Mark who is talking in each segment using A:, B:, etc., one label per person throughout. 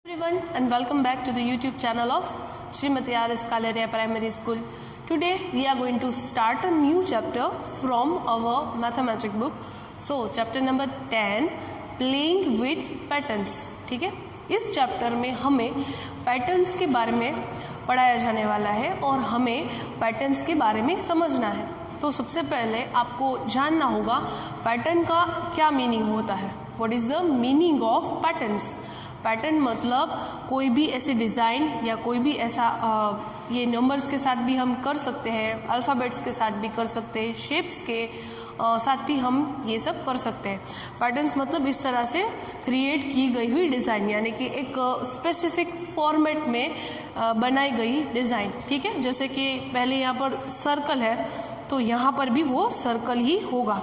A: Everyone and welcome back to the YouTube channel of Srimati R.S. Kalaria Primary School. Today we are going to start a new chapter from our mathematics book. So chapter number 10 playing with patterns. ठीक है, इस chapter में हमें patterns के बारे में पढ़ाया जाने वाला है और हमें पैटर्न्स के बारे में समझना है। तो सबसे पहले आपको जानना होगा पैटर्न का क्या मीनिंग होता है। What is the meaning of patterns. Pattern मतलब कोई भी ऐसे डिज़ाइन या कोई भी ऐसा ये नंबर्स के साथ भी हम कर सकते हैं, अल्फ़ाबेट्स के साथ भी कर सकते हैं, शेप्स के साथ भी हम ये सब कर सकते हैं। पैटर्न्स मतलब इस तरह से क्रिएट की गई हुई डिज़ाइन, यानी कि एक स्पेसिफिक फॉर्मेट में बनाई गई डिज़ाइन। ठीक है, जैसे कि पहले यहाँ पर सर्कल है तो यहाँ पर भी वो सर्कल ही होगा,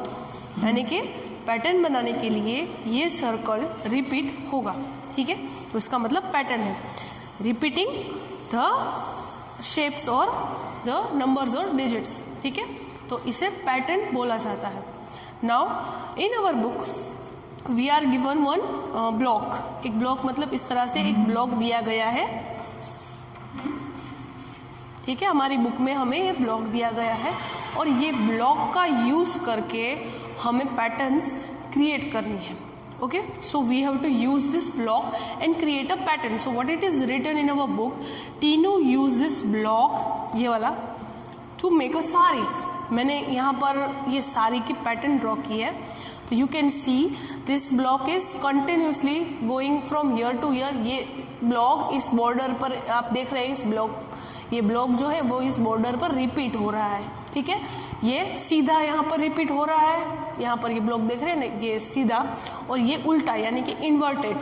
A: यानी कि पैटर्न बनाने के लिए ये सर्कल रिपीट होगा। ठीक है, तो इसका मतलब पैटर्न है रिपीटिंग द शेप्स और द नंबर्स और डिजिट्स। ठीक है, तो इसे पैटर्न बोला जाता है। Now in our book we are given one block. एक ब्लॉक मतलब इस तरह से एक ब्लॉक दिया गया है। ठीक है, हमारी बुक में हमें ये ब्लॉक दिया गया है और ये ब्लॉक का यूज करके हमें पैटर्न्स क्रिएट करनी है। Okay, so we have to use this block and create a pattern. So what it is written in our book, Tinu use this block, ये वाला, to make a sari. मैंने यहाँ पर ये साड़ी की पैटर्न ड्रॉ की है। तो you can see this block is continuously going from year to year. ये ब्लॉक इस बॉर्डर पर आप देख रहे हैं, इस ब्लॉक ये ब्लॉक जो है वो इस बॉर्डर पर रिपीट हो रहा है। ठीक है, ये सीधा यहाँ पर रिपीट हो रहा है, यहाँ पर ये ब्लॉक देख रहे हैं ना, ये सीधा और ये उल्टा यानी कि इन्वर्टेड।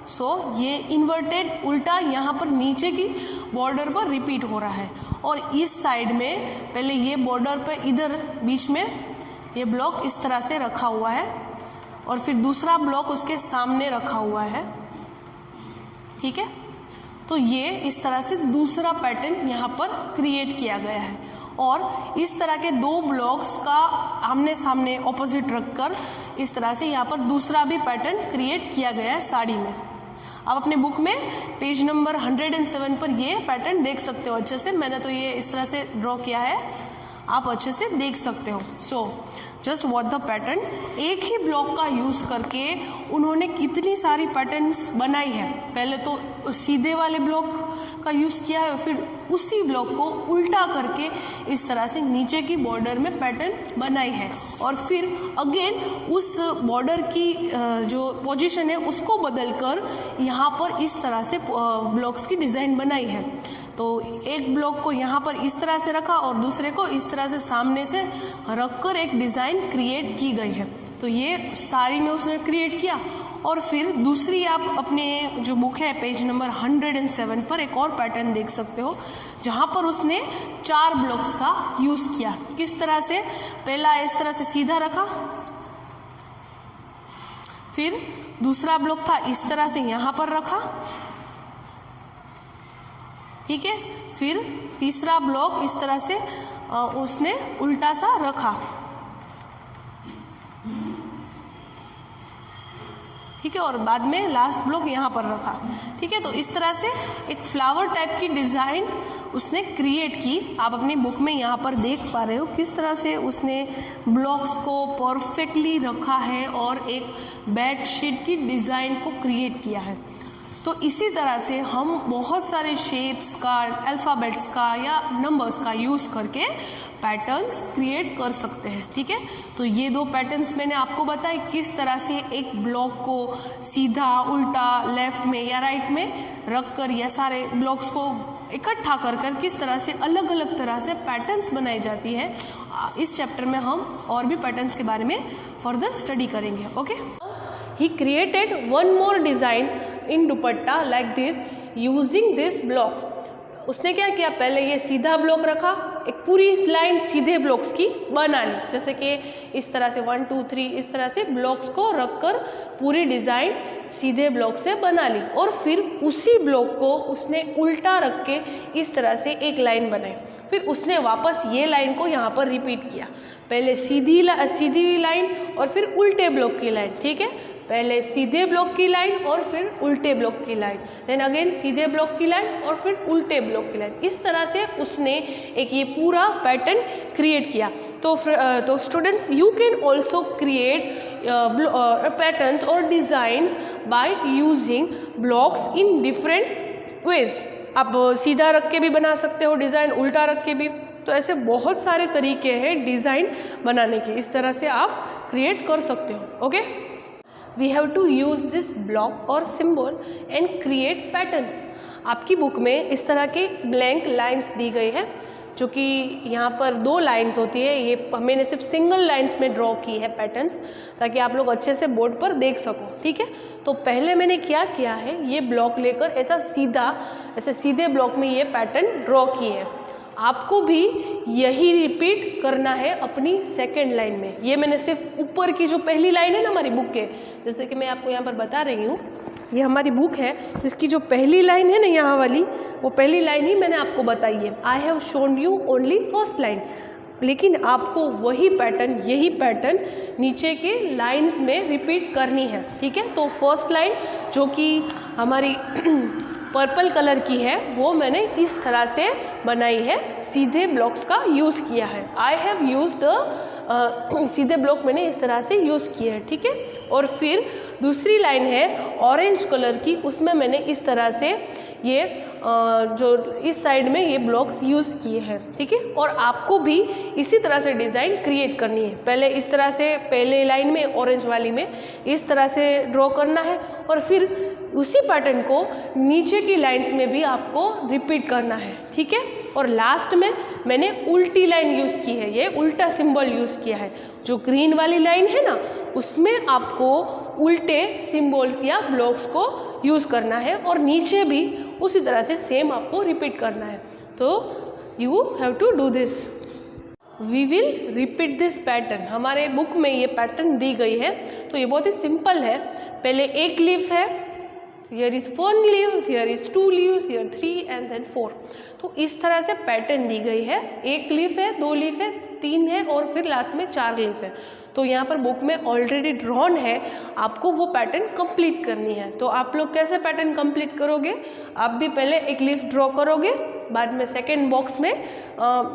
A: सो ये इन्वर्टेड उल्टा यहाँ पर नीचे की बॉर्डर पर रिपीट हो रहा है और इस साइड में पहले ये बॉर्डर पे इधर बीच में ये ब्लॉक इस तरह से रखा हुआ है और फिर दूसरा ब्लॉक उसके सामने रखा हुआ है। ठीक है, तो ये इस तरह से दूसरा पैटर्न यहाँ पर क्रिएट किया गया है और इस तरह के दो ब्लॉक्स का आमने सामने ऑपोजिट रखकर इस तरह से यहाँ पर दूसरा भी पैटर्न क्रिएट किया गया है साड़ी में। आप अपने बुक में पेज नंबर 107 पर ये पैटर्न देख सकते हो अच्छे से। मैंने तो ये इस तरह से ड्रॉ किया है, आप अच्छे से देख सकते हो। So just watch the pattern. एक ही ब्लॉक का यूज़ करके उन्होंने कितनी सारी पैटर्न्स बनाई है। पहले तो सीधे वाले ब्लॉक का यूज़ किया है, फिर उसी ब्लॉक को उल्टा करके इस तरह से नीचे की बॉर्डर में पैटर्न बनाई है और फिर अगेन उस बॉर्डर की जो पोजीशन है उसको बदलकर यहाँ पर इस तरह से ब्लॉक्स की डिज़ाइन बनाई है। तो एक ब्लॉक को यहाँ पर इस तरह से रखा और दूसरे को इस तरह से सामने से रखकर एक डिज़ाइन क्रिएट की गई है। तो ये सारी में उसने क्रिएट किया और फिर दूसरी आप अपने जो बुक है पेज नंबर 107 पर एक और पैटर्न देख सकते हो जहाँ पर उसने 4 ब्लॉक्स का यूज़ किया। किस तरह से, पहला इस तरह से सीधा रखा, फिर दूसरा ब्लॉक था इस तरह से यहाँ पर रखा। ठीक है, फिर तीसरा ब्लॉक इस तरह से उसने उल्टा सा रखा। ठीक है, और बाद में लास्ट ब्लॉक यहाँ पर रखा। ठीक है, तो इस तरह से एक फ्लावर टाइप की डिज़ाइन उसने क्रिएट की। आप अपनी बुक में यहाँ पर देख पा रहे हो किस तरह से उसने ब्लॉक्स को परफेक्टली रखा है और एक बेडशीट की डिज़ाइन को क्रिएट किया है। तो इसी तरह से हम बहुत सारे शेप्स का, अल्फ़ाबेट्स का या नंबर्स का यूज़ करके पैटर्न्स क्रिएट कर सकते हैं। ठीक है, तो ये 2 पैटर्न्स मैंने आपको बताए किस तरह से एक ब्लॉक को सीधा, उल्टा, लेफ्ट में या राइट में रखकर या सारे ब्लॉक्स को इकट्ठा कर किस तरह से अलग अलग तरह से पैटर्न्स बनाई जाती है। इस चैप्टर में हम और भी पैटर्न्स के बारे में फर्दर स्टडी करेंगे। Okay, he created one more design in dupatta like this using this block. उसने क्या किया, पहले ये सीधा ब्लॉक रखा, एक पूरी लाइन सीधे ब्लॉक्स की बना ली, जैसे कि इस तरह से 1 2 3 इस तरह से ब्लॉक्स को रखकर पूरी डिज़ाइन सीधे ब्लॉक से बना ली और फिर उसी ब्लॉक को उसने उल्टा रख के इस तरह से एक लाइन बनाई। फिर उसने वापस ये लाइन को यहाँ पर रिपीट किया, पहले सीधी लाइन और फिर उल्टे ब्लॉक की लाइन। ठीक है, पहले सीधे ब्लॉक की लाइन और फिर उल्टे ब्लॉक की लाइन, देन अगेन सीधे ब्लॉक की लाइन और फिर उल्टे ब्लॉक की लाइन। इस तरह से उसने एक ये पूरा पैटर्न क्रिएट किया। तो students, you can also create patterns और designs by using blocks in different ways. आप सीधा रख के भी बना सकते हो डिज़ाइन, उल्टा रख के भी। तो ऐसे बहुत सारे तरीके हैं डिज़ाइन बनाने के, इस तरह से आप क्रिएट कर सकते हो। Okay, we have to use this block और सिंबल एंड क्रिएट पैटर्न्स। आपकी बुक में इस तरह के ब्लैंक लाइंस दी गई है, जो कि यहाँ पर 2 लाइंस होती है। ये मैंने सिर्फ सिंगल लाइंस में ड्रॉ की है पैटर्न्स, ताकि आप लोग अच्छे से बोर्ड पर देख सको। ठीक है, तो पहले मैंने क्या किया है, ये ब्लॉक लेकर ऐसे सीधे ब्लॉक में ये पैटर्न ड्रॉ किए हैं। आपको भी यही रिपीट करना है अपनी सेकेंड लाइन में। ये मैंने सिर्फ ऊपर की जो पहली लाइन है ना हमारी बुक के, जैसे कि मैं आपको यहाँ पर बता रही हूँ, ये हमारी बुक है, तो इसकी जो पहली लाइन है ना यहाँ वाली, वो पहली लाइन ही मैंने आपको बताई है। I have shown you only first line, लेकिन आपको वही पैटर्न, यही पैटर्न नीचे के लाइंस में रिपीट करनी है। ठीक है, तो फर्स्ट लाइन जो कि हमारी पर्पल कलर की है, वो मैंने इस तरह से बनाई है, सीधे ब्लॉक्स का यूज़ किया है। आई हैव यूज्ड सीधे ब्लॉक मैंने इस तरह से यूज़ किए हैं। ठीक है, और फिर दूसरी लाइन है ऑरेंज कलर की, उसमें मैंने इस तरह से ये जो इस साइड में ये ब्लॉक्स यूज़ किए हैं। ठीक है, और आपको भी इसी तरह से डिज़ाइन क्रिएट करनी है। पहले इस तरह से पहले लाइन में ऑरेंज वाली में इस तरह से ड्रॉ करना है, और फिर उसी पैटर्न को नीचे की लाइंस में भी आपको रिपीट करना है। ठीक है, और लास्ट में मैंने उल्टी लाइन यूज़ की है, ये उल्टा सिंबल यूज़ किया है। जो ग्रीन वाली लाइन है ना, उसमें आपको उल्टे सिंबल्स या ब्लॉक्स को यूज़ करना है, और नीचे भी उसी तरह से सेम आपको रिपीट करना है। तो you have to do this. We will repeat this pattern. हमारे बुक में ये पैटर्न दी गई है, तो ये बहुत ही सिंपल है। पहले एक लीफ है, here is 1 leaf, here is 2 leaves, here 3 and then 4। तो इस तरह से पैटर्न दी गई है। 1 लीफ है, 2 लीफ है, 3 है और फिर लास्ट में 4 लीफ है। तो यहाँ पर बुक में ऑलरेडी ड्रॉन है, आपको वो पैटर्न कंप्लीट करनी है। तो आप लोग कैसे पैटर्न कंप्लीट करोगे, आप भी पहले 1 लीफ ड्रॉ करोगे, बाद में सेकेंड बॉक्स में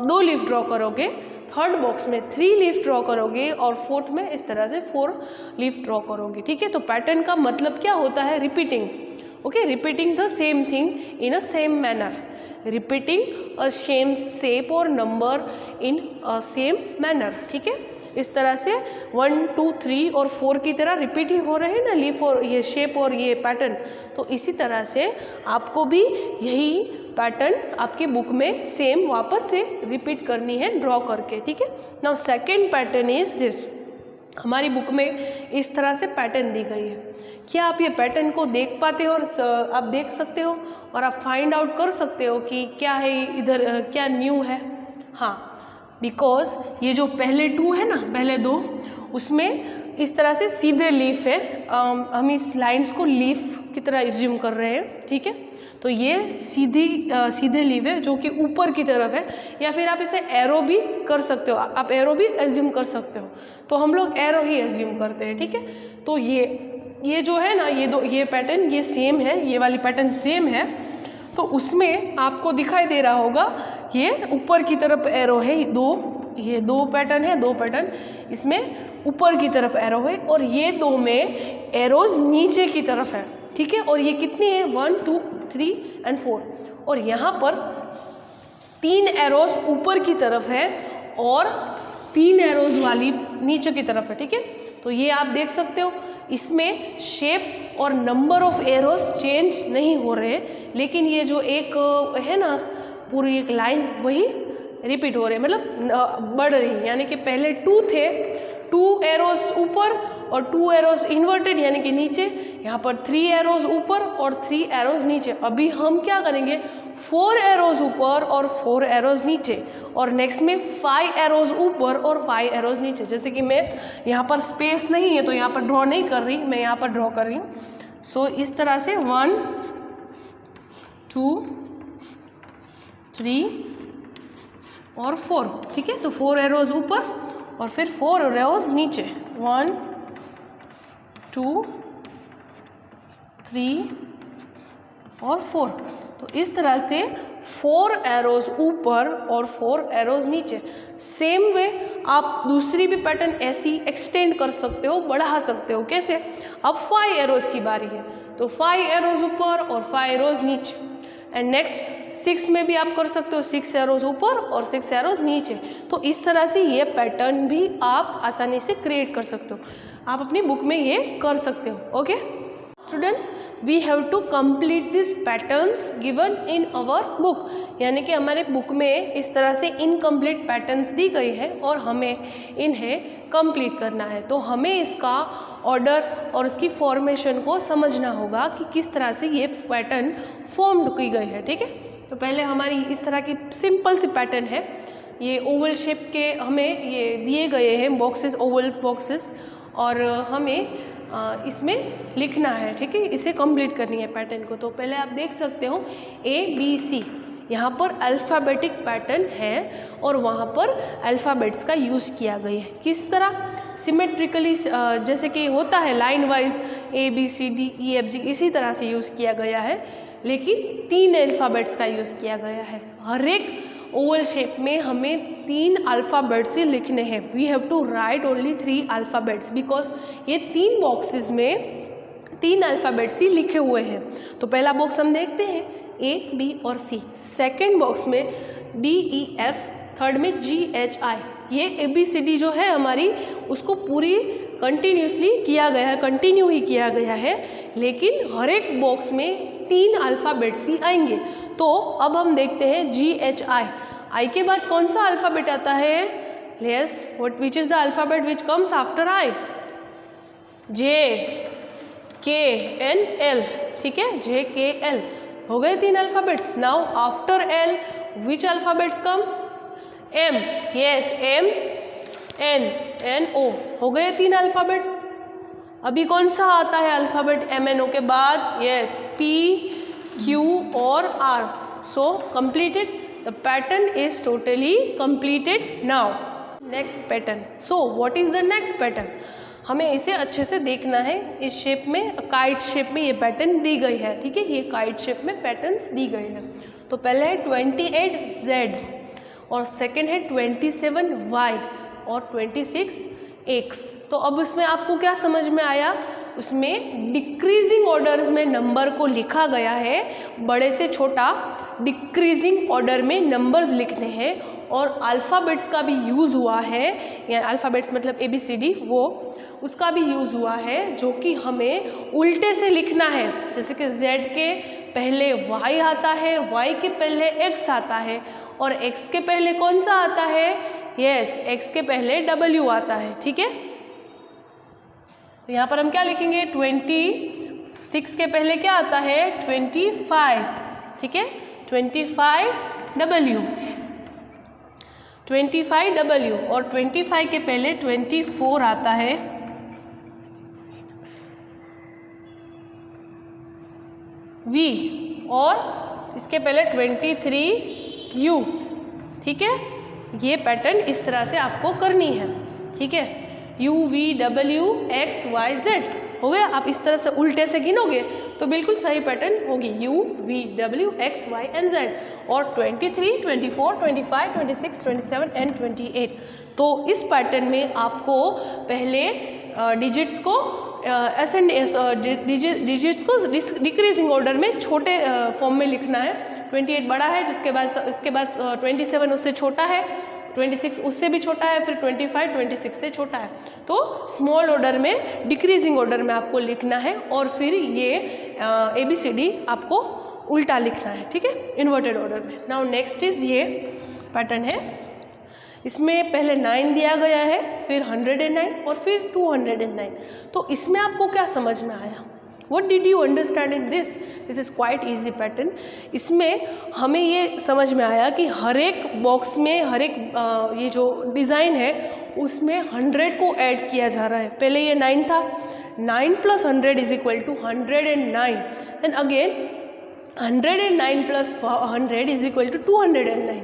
A: 2 लीफ ड्रॉ करोगे, थर्ड बॉक्स में 3 लीफ ड्रॉ करोगे, और फोर्थ में इस तरह से 4 लीफ ड्रॉ करोगे। ठीक है, तो पैटर्न का मतलब क्या होता है, repeating. Okay, repeating the same thing in a same manner, repeating a same shape और number in a same manner. ठीक है, इस तरह से 1 2 3 और 4 की तरह रिपीट ही हो रहे हैं ना लीफ और ये शेप और ये पैटर्न। तो इसी तरह से आपको भी यही पैटर्न आपकी बुक में सेम वापस से रिपीट करनी है ड्रॉ करके। ठीक है, now second pattern is this. हमारी बुक में इस तरह से पैटर्न दी गई है। क्या आप ये पैटर्न को देख पाते हो, और आप देख सकते हो और आप फाइंड आउट कर सकते हो कि क्या है इधर, क्या न्यू है? हाँ, बिकॉज ये जो पहले 2 है ना, पहले 2, उसमें इस तरह से सीधे लीफ है। हम इस लाइंस को लीफ की तरह एज्यूम कर रहे हैं। ठीक है, तो ये सीधे लीफ है जो कि ऊपर की तरफ है, या फिर आप इसे एरो भी कर सकते हो, आप एरो भी एज्यूम कर सकते हो। तो हम लोग एरो ही एज्यूम करते हैं। ठीक है, तो ये जो है ना, ये पैटर्न ये सेम है, ये वाली पैटर्न सेम है। तो उसमें आपको दिखाई दे रहा होगा ये ऊपर की तरफ एरो है, ये 2 पैटर्न है, 2 पैटर्न इसमें ऊपर की तरफ एरो है, और ये 2 में एरोज नीचे की तरफ है। ठीक है, और ये कितनी है, 1 2 3 and 4, और यहाँ पर 3 एरोज ऊपर की तरफ है और 3 एरोज वाली नीचे की तरफ है। ठीक है, तो ये आप देख सकते हो, इसमें शेप और नंबर ऑफ एरोज चेंज नहीं हो रहे, लेकिन ये जो एक है ना पूरी एक लाइन वही रिपीट हो रही है, मतलब बढ़ रही है। यानी कि पहले 2 थे, 2 एरोज ऊपर और 2 एरोज इन्वर्टेड यानी कि नीचे, यहाँ पर 3 एरोज ऊपर और 3 एरोज नीचे। अभी हम क्या करेंगे, 4 एरोज ऊपर और 4 एरोज नीचे, और नेक्स्ट में 5 एरोज ऊपर और 5 एरोज नीचे। जैसे कि मैं यहाँ पर स्पेस नहीं है तो यहाँ पर ड्रॉ नहीं कर रही, मैं यहाँ पर ड्रॉ कर रही हूँ। सो इस तरह से 1 2 3 और 4। ठीक है, तो 4 एरोज ऊपर और फिर 4 एरोज नीचे, 1 2 3 और 4। तो इस तरह से 4 एरोज ऊपर और 4 एरोज नीचे। सेम वे आप दूसरी भी पैटर्न ऐसी एक्सटेंड कर सकते हो, बढ़ा सकते हो। कैसे? अब 5 एरोज की बारी है, तो 5 एरोज ऊपर और 5 एरोज नीचे। एंड नेक्स्ट 6 में भी आप कर सकते हो, 6 एरोज ऊपर और 6 एरोज नीचे। तो इस तरह से ये पैटर्न भी आप आसानी से क्रिएट कर सकते हो। आप अपनी बुक में ये कर सकते हो। Okay students, we have to complete this patterns given in our book. यानी कि हमारे बुक में इस तरह से इनकम्प्लीट पैटर्न्स दी गई है और हमें इन्हें कंप्लीट करना है। तो हमें इसका ऑर्डर और इसकी फॉर्मेशन को समझना होगा कि किस तरह से ये पैटर्न फॉर्म की गई है। ठीक है, तो पहले हमारी इस तरह की सिंपल सी पैटर्न है। ये ओवल शेप के हमें ये दिए गए हैं बॉक्सेस, ओवल बॉक्सेस, और हमें इसमें लिखना है। ठीक है, इसे कंप्लीट करनी है पैटर्न को। तो पहले आप देख सकते हो ABC, यहाँ पर अल्फ़ाबेटिक पैटर्न है और वहाँ पर अल्फ़ाबेट्स का यूज़ किया गया है। किस तरह? सिमेट्रिकली, जैसे कि होता है लाइन वाइज ABCDEFG, इसी तरह से यूज़ किया गया है, लेकिन 3 अल्फ़ाबेट्स का यूज़ किया गया है। हर एक ओवल शेप में हमें 3 अल्फ़ाबेट्स ही लिखने हैं। We have to write only 3 alphabets because ये 3 बॉक्सेस में 3 अल्फ़ाबेट्स ही लिखे हुए हैं। तो पहला बॉक्स हम देखते हैं A, B और C। सेकेंड बॉक्स में D, E, F, थर्ड में G, H, I। ये ABCD जो है हमारी, उसको पूरी कंटिन्यूसली किया गया है, कंटिन्यू ही किया गया है, लेकिन हर एक बॉक्स में 3 अल्फ़ाबेट्स ही आएंगे। तो अब हम देखते हैं G, H, I। I के बाद कौन सा अल्फ़ाबेट आता है? Yes, which is the alphabet which comes after I? J, K and L। ठीक है, J, K, L हो गए 3 alphabets. Now after L which alphabets come? M, yes, M, N, N, O हो गए 3 अल्फ़ाबेट। अभी कौन सा आता है अल्फ़ाबेट MNO के बाद? यस, P, Q और R। So completed, the pattern is totally completed. Now next pattern. So what is the next pattern? हमें इसे अच्छे से देखना है। इस शेप में, काइट शेप में ये पैटर्न दी गई है। ठीक है, ये काइट शेप में पैटर्न्स दी गई है। तो पहले है 28Z और सेकेंड है 27Y और 26X। तो अब इसमें आपको क्या समझ में आया? उसमें डिक्रीजिंग ऑर्डर्स में नंबर को लिखा गया है, बड़े से छोटा डिक्रीजिंग ऑर्डर में नंबर्स लिखने हैं, और अल्फ़ाबेट्स का भी यूज़ हुआ है, या अल्फ़ाबेट्स मतलब ABCD, वो उसका भी यूज़ हुआ है, जो कि हमें उल्टे से लिखना है। जैसे कि Z के पहले Y आता है, Y के पहले X आता है, और X के पहले कौन सा आता है? यस, X के पहले W आता है। ठीक है, तो यहाँ पर हम क्या लिखेंगे? 26 के पहले क्या आता है? 25। ठीक है, 25W, 25W, और 25 के पहले 24 आता है, V, और इसके पहले 23U। ठीक है, ये पैटर्न इस तरह से आपको करनी है। ठीक है, U, V, W, X, Y, Z हो गया। आप इस तरह से उल्टे से गिनोगे तो बिल्कुल सही पैटर्न होगी, U, V, W, X, Y and Z, और 23, 24, 25, 26, 27 एंड 28। तो इस पैटर्न में आपको पहले डिजिट्स को डिजिट्स को डिक्रीजिंग ऑर्डर में छोटे फॉर्म में लिखना है। 28 बड़ा है, इसके बाद 27 उससे छोटा है, 26 उससे भी छोटा है, फिर 25 26 से छोटा है। तो स्मॉल ऑर्डर में, डिक्रीजिंग ऑर्डर में आपको लिखना है, और फिर ये ABCD आपको उल्टा लिखना है। ठीक है, इन्वर्टेड ऑर्डर में। नाउ नेक्स्ट इज ये पैटर्न है। इसमें पहले 9 दिया गया है, फिर 109 और फिर 209। तो इसमें आपको क्या समझ में आया? What did you understand in this? This is quite easy pattern. इसमें हमें ये समझ में आया कि हर एक बॉक्स में, हर एक ये जो डिज़ाइन है उसमें 100 को ऐड किया जा रहा है। पहले ये 9 था, 9 + 100 = 109। Then again 109 + 100 = 209।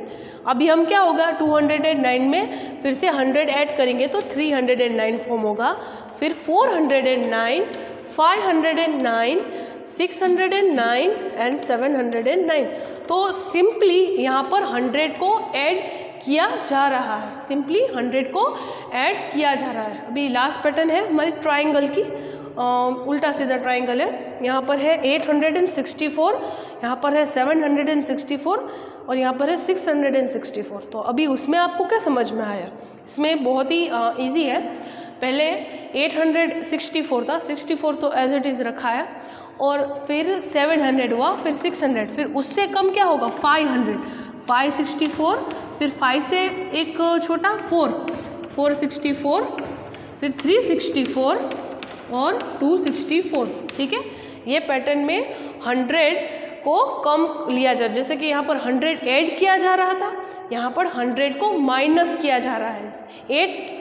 A: अभी हम क्या होगा, 209 में फिर से 100 ऐड करेंगे तो 309 फॉर्म होगा, फिर 409, 509, 609 एंड 709। तो सिंपली यहाँ पर 100 को ऐड किया जा रहा है, सिंपली 100 को ऐड किया जा रहा है। अभी लास्ट पैटर्न है हमारी ट्राइंगल की, उल्टा सीधा ट्राइंगल है। यहाँ पर है 864, यहाँ पर है 764 और यहाँ पर है 664। तो अभी उसमें आपको क्या समझ में आया? इसमें बहुत ही इजी है। पहले 864 था, 64 तो एज इट इज़ रखा है, और फिर 700 हुआ, फिर 600, फिर उससे कम क्या होगा 500, 564, फिर 5 से एक छोटा 464, फिर 364 और 264। ठीक है, ये पैटर्न में 100 को कम लिया जा, जैसे कि यहाँ पर 100 ऐड किया जा रहा था, यहाँ पर 100 को माइनस किया जा रहा है।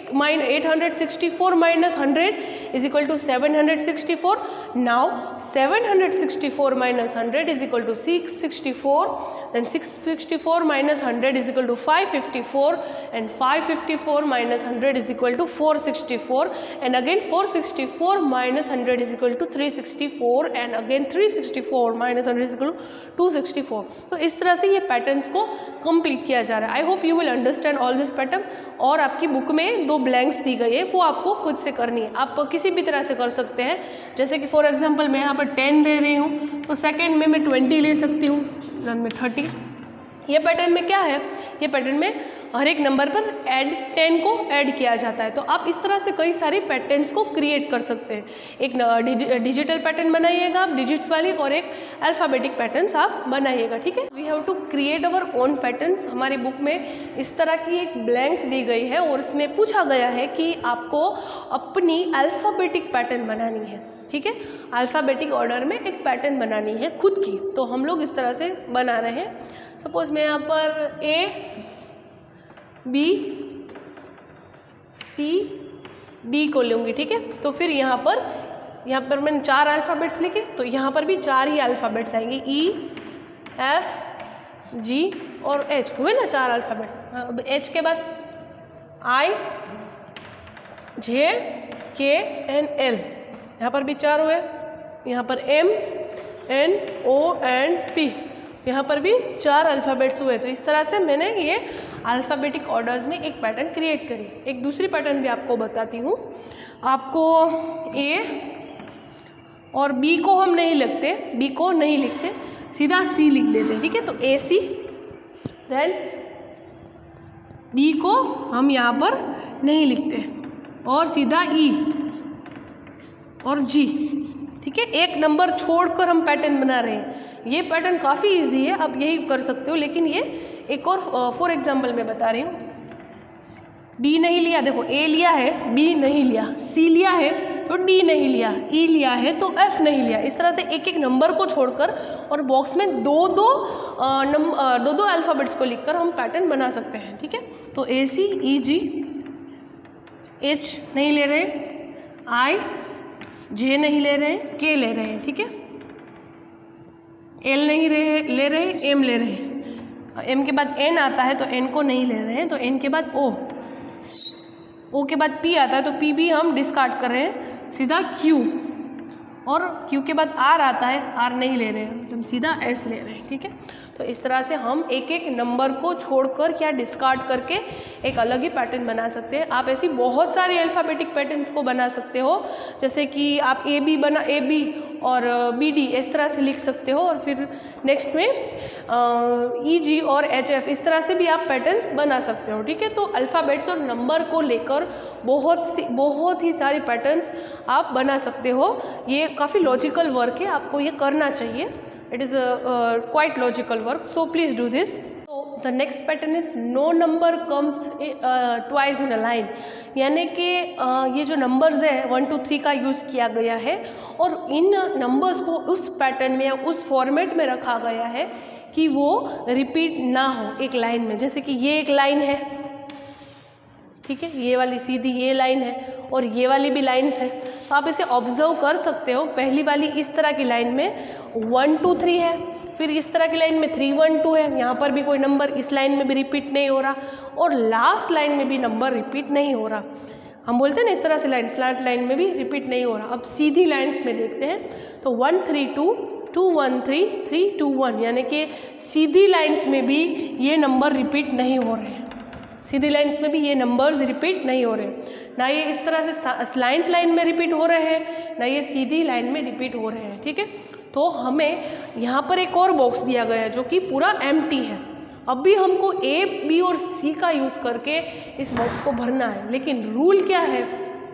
A: 864 minus 100 is equal to 764. Now 764 minus 100 is equal to 664. Then 664 minus 100 is equal to 554, and 554 minus 100 is equal to 464, and again 464 minus 100 is equal to 364, and again 364 minus 100 is equal to 264. तो इस तरह से ये patterns को complete किया जा रहा है। I hope you will understand all this pattern. और आपकी बुक में 2 ब्लैंक्स दी गई है, वो आपको खुद से करनी है। आप किसी भी तरह से कर सकते हैं, जैसे कि फॉर एग्जांपल मैं यहाँ पर 10 ले रही हूँ, तो सेकंड में मैं 20 ले सकती हूँ, रन में 30। ये पैटर्न में क्या है, ये पैटर्न में हर एक नंबर पर 10 को ऐड किया जाता है। तो आप इस तरह से कई सारी पैटर्न्स को क्रिएट कर सकते हैं। एक डिजिटल पैटर्न बनाइएगा आप डिजिट्स वाली, और एक अल्फ़ाबेटिक पैटर्न्स आप बनाइएगा। ठीक है, we have to create our own patterns. हमारी बुक में इस तरह की एक ब्लैंक दी गई है और इसमें पूछा गया है कि आपको अपनी अल्फ़ाबेटिक पैटर्न बनानी है। ठीक है, अल्फ़ाबेटिक ऑर्डर में एक पैटर्न बनानी है खुद की। तो हम लोग इस तरह से बना रहे हैं। सपोज मैं यहाँ पर A, B, C, D को लूँगी। ठीक है, तो फिर यहाँ पर मैंने 4 अल्फ़ाबेट्स लिखे, तो यहाँ पर भी 4 ही अल्फ़ाबेट्स आएंगे, E, F, G और H। हुए ना 4 अल्फ़ाबेट। अब H के बाद I, J, K and L, यहाँ पर भी 4 हुए। यहाँ पर M, N, O and P, यहाँ पर भी 4 अल्फ़ाबेट्स हुए। तो इस तरह से मैंने ये अल्फ़ाबेटिक ऑर्डर्स में एक पैटर्न क्रिएट करी। एक दूसरी पैटर्न भी आपको बताती हूँ। आपको A और B को हम नहीं लिखते, B को नहीं लिखते, सीधा C लिख लेते हैं। ठीक है, तो AC, देन D को हम यहाँ पर नहीं लिखते और सीधा E और G। ठीक है, एक नंबर छोड़कर हम पैटर्न बना रहे हैं। ये पैटर्न काफ़ी इजी है, आप यही कर सकते हो, लेकिन ये एक और फॉर एग्जांपल मैं बता रही हूँ। D नहीं लिया, देखो A लिया है, B नहीं लिया, C लिया है तो D नहीं लिया, E लिया है तो F नहीं लिया। इस तरह से एक एक नंबर को छोड़कर और बॉक्स में दो अल्फ़ाबेट्स को लिखकर हम पैटर्न बना सकते हैं। ठीक है, तो AC, EG, H नहीं ले रहे, I, J नहीं ले रहे हैं, K ले रहे हैं। ठीक है, L नहीं ले रहे, M ले रहे हैं। M के बाद N आता है तो N को नहीं ले रहे हैं, तो N के बाद O के बाद P आता है तो P भी हम डिस्कार्ड कर रहे हैं, सीधा Q, और Q के बाद R आता है, R नहीं ले रहे हैं, तो हम सीधा S ले रहे हैं। ठीक है, तो इस तरह से हम एक एक नंबर को छोड़कर क्या डिस्कार्ड करके एक अलग ही पैटर्न बना सकते हैं। आप ऐसी बहुत सारे अल्फ़ाबेटिक पैटर्न्स को बना सकते हो, जैसे कि आप AB और BD इस तरह से लिख सकते हो, और फिर नेक्स्ट में EG और HF इस तरह से भी आप पैटर्न्स बना सकते हो। ठीक है, तो अल्फ़ाबेट्स और नंबर को लेकर बहुत ही सारी पैटर्न्स आप बना सकते हो। ये काफ़ी लॉजिकल वर्क है, आपको ये करना चाहिए। It is a quite logical work, so please do this. So the next pattern is no number comes twice in a line, यानी कि ये जो नंबर्स है 1 2 3 का यूज़ किया गया है और इन नंबर्स को उस पैटर्न में या उस फॉर्मेट में रखा गया है कि वो रिपीट ना हो एक लाइन में। जैसे कि ये एक लाइन है, ठीक है, ये वाली सीधी ये लाइन है और ये वाली भी लाइन्स है, तो आप इसे ऑब्जर्व कर सकते हो। पहली वाली इस तरह की लाइन में 1 2 3 है, फिर इस तरह की लाइन में 3 1 2 है, यहाँ पर भी कोई नंबर इस लाइन में भी रिपीट नहीं हो रहा, और लास्ट लाइन में भी नंबर रिपीट नहीं हो रहा। हम बोलते हैं ना इस तरह से लाइन, स्लैंट लाइन में भी रिपीट नहीं हो रहा। अब सीधी लाइन्स में देखते हैं तो 1 3 2 2 1 3 3 2 1, यानी कि सीधी लाइन्स में भी ये नंबर रिपीट नहीं हो रहे हैं। सीधी लाइन्स में भी ये नंबर्स रिपीट नहीं हो रहे, ना ये इस तरह से स्लैंट लाइन में रिपीट हो रहे हैं, ना ये सीधी लाइन में रिपीट हो रहे हैं। ठीक है, तो हमें यहाँ पर एक और बॉक्स दिया गया है जो कि पूरा एम्प्टी है। अब भी हमको ए, बी और सी का यूज़ करके इस बॉक्स को भरना है, लेकिन रूल क्या है?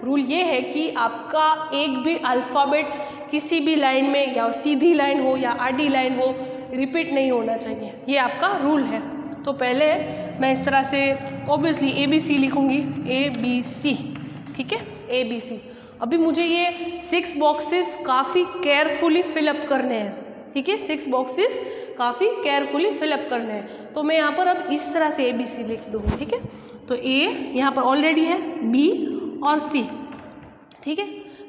A: रूल ये है कि आपका एक भी अल्फ़ाबेट किसी भी लाइन में, या सीधी लाइन हो या आडी लाइन हो, रिपीट नहीं होना चाहिए। ये आपका रूल है। तो पहले मैं इस तरह से ऑब्वियसली ABC लिखूँगी, ABC। ठीक है, ABC। अभी मुझे ये 6 बॉक्सेस काफ़ी केयरफुली फिलअप करने हैं। ठीक है, 6 बॉक्सेस काफ़ी केयरफुली फिलअप करने हैं। तो मैं यहाँ पर अब इस तरह से ABC लिख दूँगी। ठीक है, तो A यहाँ पर ऑलरेडी है, B और C। ठीक है,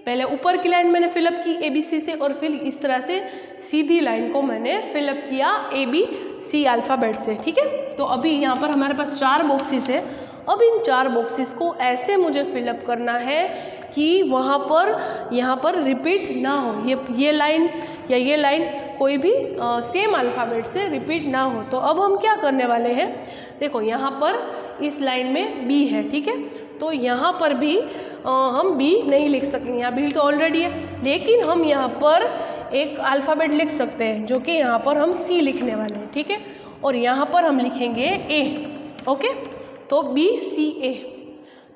A: पहले ऊपर की लाइन मैंने फिलअप की ABC से, और फिर इस तरह से सीधी लाइन को मैंने फिलअप किया ABC अल्फ़ाबेट से। ठीक है, तो अभी यहाँ पर हमारे पास 4 बॉक्सेस है। अब इन 4 बॉक्सेस को ऐसे मुझे फिलअप करना है कि वहाँ पर यहाँ पर रिपीट ना हो, ये लाइन या ये लाइन कोई भी सेम अल्फ़ाबेट से रिपीट ना हो। तो अब हम क्या करने वाले हैं, देखो यहाँ पर इस लाइन में B है। ठीक है, तो यहाँ पर भी हम B नहीं लिख सकेंगे, यहाँ B तो ऑलरेडी है, लेकिन हम यहाँ पर एक अल्फ़ाबेट लिख सकते हैं जो कि यहाँ पर हम C लिखने वाले हैं। ठीक है, और यहाँ पर हम लिखेंगे A। ओके, तो BCA।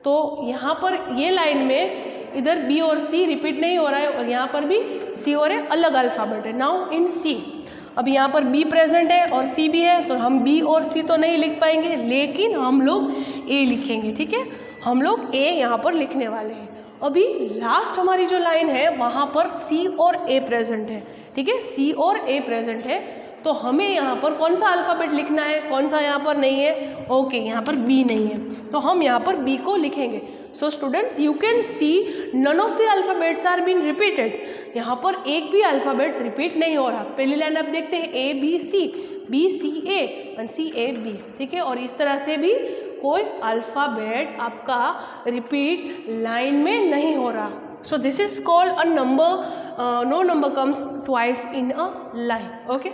A: तो यहाँ पर ये लाइन में इधर B और C रिपीट नहीं हो रहा है, और यहाँ पर भी C और A अलग अल्फ़ाबेट है। नाउ इन C, अब यहाँ पर B प्रेजेंट है और C भी है, तो हम B और C तो नहीं लिख पाएंगे, लेकिन हम लोग A लिखेंगे। ठीक है, हम लोग A यहाँ पर लिखने वाले हैं। अभी लास्ट हमारी जो लाइन है वहाँ पर C और A प्रेजेंट है। ठीक है, C और A प्रेजेंट है, तो हमें यहाँ पर कौन सा अल्फ़ाबेट लिखना है, कौन सा यहाँ पर नहीं है? ओके, यहाँ पर B नहीं है, तो हम यहाँ पर B को लिखेंगे। So students, you can see none of the alphabets are been repeated. यहाँ पर एक भी अल्फ़ाबेट्स रिपीट नहीं हो रहा। पहली लाइन आप देखते हैं ABC, BCA एंड CAB। ठीक है, और इस तरह से भी कोई अल्फ़ाबेट आपका रिपीट लाइन में नहीं हो रहा। So this is called a number, no number comes twice in a line. Okay.